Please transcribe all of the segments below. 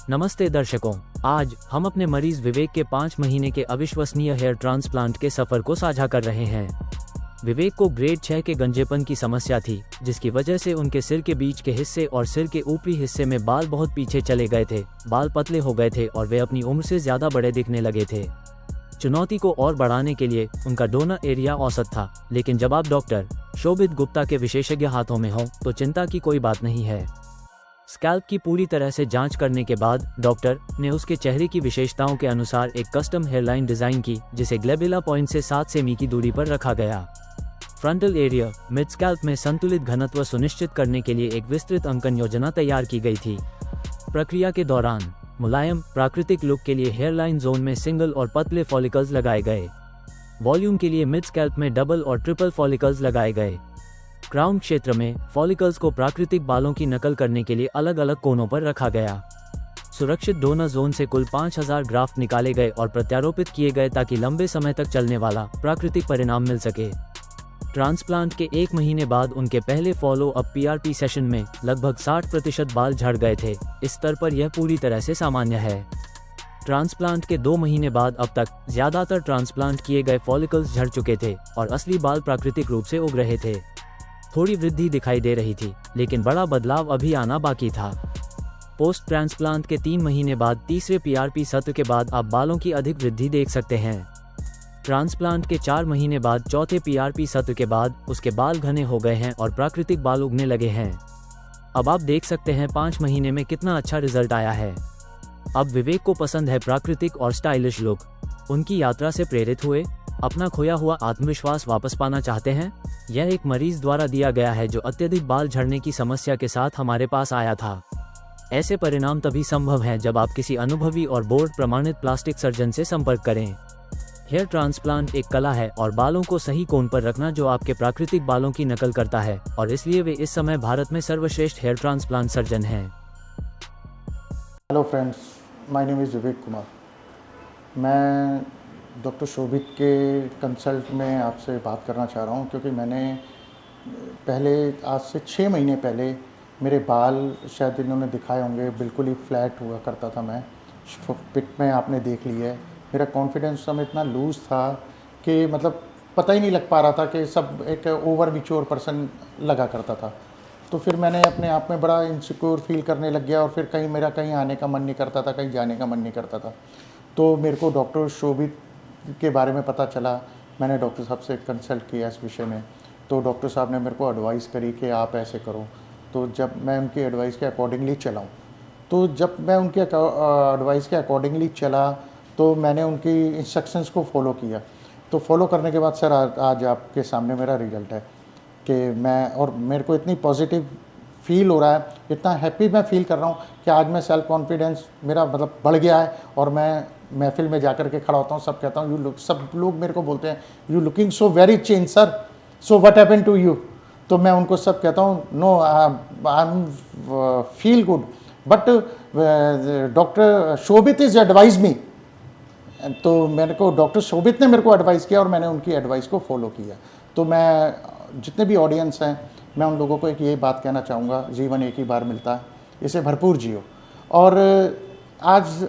नमस्ते दर्शकों, आज हम अपने मरीज विवेक के 5 महीने के अविश्वसनीय हेयर ट्रांसप्लांट के सफर को साझा कर रहे हैं। विवेक को ग्रेड 6 के गंजेपन की समस्या थी, जिसकी वजह से उनके सिर के बीच के हिस्से और सिर के ऊपरी हिस्से में बाल बहुत पीछे चले गए थे, बाल पतले हो गए थे और वे अपनी उम्र से ज्यादा बड़े दिखने लगे थे। चुनौती को और बढ़ाने के लिए उनका डोनर एरिया औसत था, लेकिन जब आप डॉक्टर शोभित गुप्ता के विशेषज्ञ हाथों में हो तो चिंता की कोई बात नहीं है। स्कैल्प की पूरी तरह से जांच करने के बाद डॉक्टर ने उसके चेहरे की विशेषताओं के अनुसार एक कस्टम हेयरलाइन डिजाइन की, जिसे ग्लेबिला पॉइंट से 7 सेमी की दूरी पर रखा गया। फ्रंटल एरिया मिड स्कैल्प में संतुलित घनत्व सुनिश्चित करने के लिए एक विस्तृत अंकन योजना तैयार की गई थी। प्रक्रिया के दौरान मुलायम प्राकृतिक लुक के लिए हेयरलाइन जोन में सिंगल और पतले फॉलिकल्स लगाए गए। वॉल्यूम के लिए मिड स्कैल्प में डबल और ट्रिपल फॉलिकल्स लगाए गए। क्राउन क्षेत्र में फॉलिकल्स को प्राकृतिक बालों की नकल करने के लिए अलग अलग कोनों पर रखा गया। सुरक्षित डोनर जोन से कुल 5000 ग्राफ्ट निकाले गए और प्रत्यारोपित किए गए ताकि लंबे समय तक चलने वाला प्राकृतिक परिणाम मिल सके। ट्रांसप्लांट के 1 महीने बाद उनके पहले फॉलो अप PRP सेशन में लगभग 60% बाल झड़ गए थे। इस स्तर पर यह पूरी तरह से सामान्य है। ट्रांसप्लांट के 2 महीने बाद अब तक ज्यादातर ट्रांसप्लांट किए गए फॉलिकल्स झड़ चुके थे और असली बाल प्राकृतिक रूप से उग रहे थे। थोड़ी वृद्धि दिखाई दे रही थी, लेकिन बड़ा बदलाव अभी आना बाकी था। पोस्ट ट्रांसप्लांट के 3 महीने बाद तीसरे PRP सत्र के बाद आप बालों की अधिक वृद्धि देख सकते हैं। ट्रांसप्लांट के 4 महीने बाद चौथे PRP सत्र के बाद उसके बाल घने हो गए हैं और प्राकृतिक बाल उगने लगे हैं। अब आप देख सकते हैं 5 महीने में कितना अच्छा रिजल्ट आया है। अब विवेक को पसंद है प्राकृतिक और स्टाइलिश लुक। उनकी यात्रा से प्रेरित हुए अपना खोया हुआ आत्मविश्वास वापस पाना चाहते हैं। यह एक मरीज द्वारा दिया गया है जो अत्यधिक बाल झड़ने की समस्या के साथ हमारे पास आया था। ऐसे परिणाम तभी संभव हैं जब आप किसी अनुभवी और बोर्ड प्रमाणित प्लास्टिक सर्जन से संपर्क करें। हेयर ट्रांसप्लांट एक कला है और बालों को सही कोण पर रखना जो आपके प्राकृतिक बालों की नकल करता है, और इसलिए वे इस समय भारत में सर्वश्रेष्ठ हेयर ट्रांसप्लांट सर्जन हैं। Hello friends, my name is Vivek Kumar. मैं डॉक्टर शोभित के कंसल्ट में आपसे बात करना चाह रहा हूँ, क्योंकि मैंने पहले आज से 6 महीने पहले मेरे बाल शायद इन्होंने दिखाए होंगे, बिल्कुल ही फ्लैट हुआ करता था। मैं पिक में आपने देख ली है। मेरा कॉन्फिडेंस समय इतना लूज़ था कि मतलब पता ही नहीं लग पा रहा था कि सब एक ओवर मैच्योर पर्सन लगा करता था। तो फिर मैंने अपने आप में बड़ा इनसिक्योर फील करने लग गया और फिर मेरा कहीं आने का मन नहीं करता था, कहीं जाने का मन नहीं करता था। तो मेरे को डॉक्टर शोभित के बारे में पता चला। मैंने डॉक्टर साहब से कंसल्ट किया इस विषय में, तो डॉक्टर साहब ने मेरे को एडवाइस करी कि आप ऐसे करो। तो जब मैं उनकी एडवाइस के अकॉर्डिंगली चलाऊँ, तो जब मैं उनके एडवाइस के अकॉर्डिंगली चला तो मैंने उनकी इंस्ट्रक्शंस को फॉलो किया। तो फॉलो करने के बाद सर आज आपके सामने मेरा रिजल्ट है कि मेरे को इतनी पॉजिटिव फील हो रहा है, इतना हैप्पी मैं फील कर रहा हूँ कि आज मैं सेल्फ कॉन्फिडेंस मेरा मतलब बढ़ गया है। और मैं महफिल में जाकर के खड़ा होता हूँ, सब कहता हूँ सब लोग मेरे को बोलते हैं you looking so very change sir, so what happened to you. तो मैं उनको सब कहता हूँ no I am feel good, but doctor Shobhit is advise me. तो मेरे को डॉक्टर शोभित ने मेरे को एडवाइस किया और मैंने उनकी एडवाइस को फॉलो किया। तो मैं जितने भी ऑडियंस हैं, मैं उन लोगों को एक यही बात कहना चाहूँगा, जीवन एक ही बार मिलता है, इसे भरपूर जियो। और आज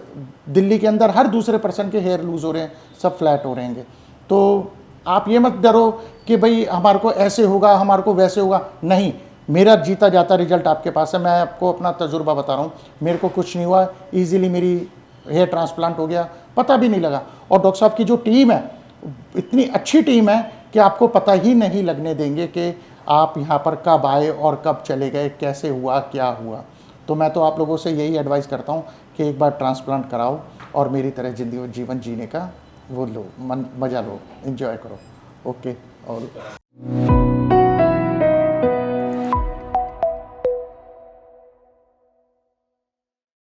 दिल्ली के अंदर हर दूसरे पर्सन के हेयर लूज़ हो रहे हैं, सब फ्लैट हो रहेंगे। तो आप ये मत डरो कि भाई हमारे को ऐसे होगा, हमारे को वैसे होगा। नहीं, मेरा जीता जाता रिजल्ट आपके पास है। मैं आपको अपना तजुर्बा बता रहा हूँ। मेरे को कुछ नहीं हुआ, ईजिली मेरी हेयर ट्रांसप्लांट हो गया, पता भी नहीं लगा। और डॉक्टर साहब की जो टीम है, इतनी अच्छी टीम है कि आपको पता ही नहीं लगने देंगे कि आप यहाँ पर कब आए और कब चले गए, कैसे हुआ, क्या हुआ। तो मैं तो आप लोगों से यही एडवाइस करता हूँ कि एक बार ट्रांसप्लांट कराओ और मेरी तरह जीवन जीने का वो लो, मज़ा लो, एंजॉय करो। ओके। और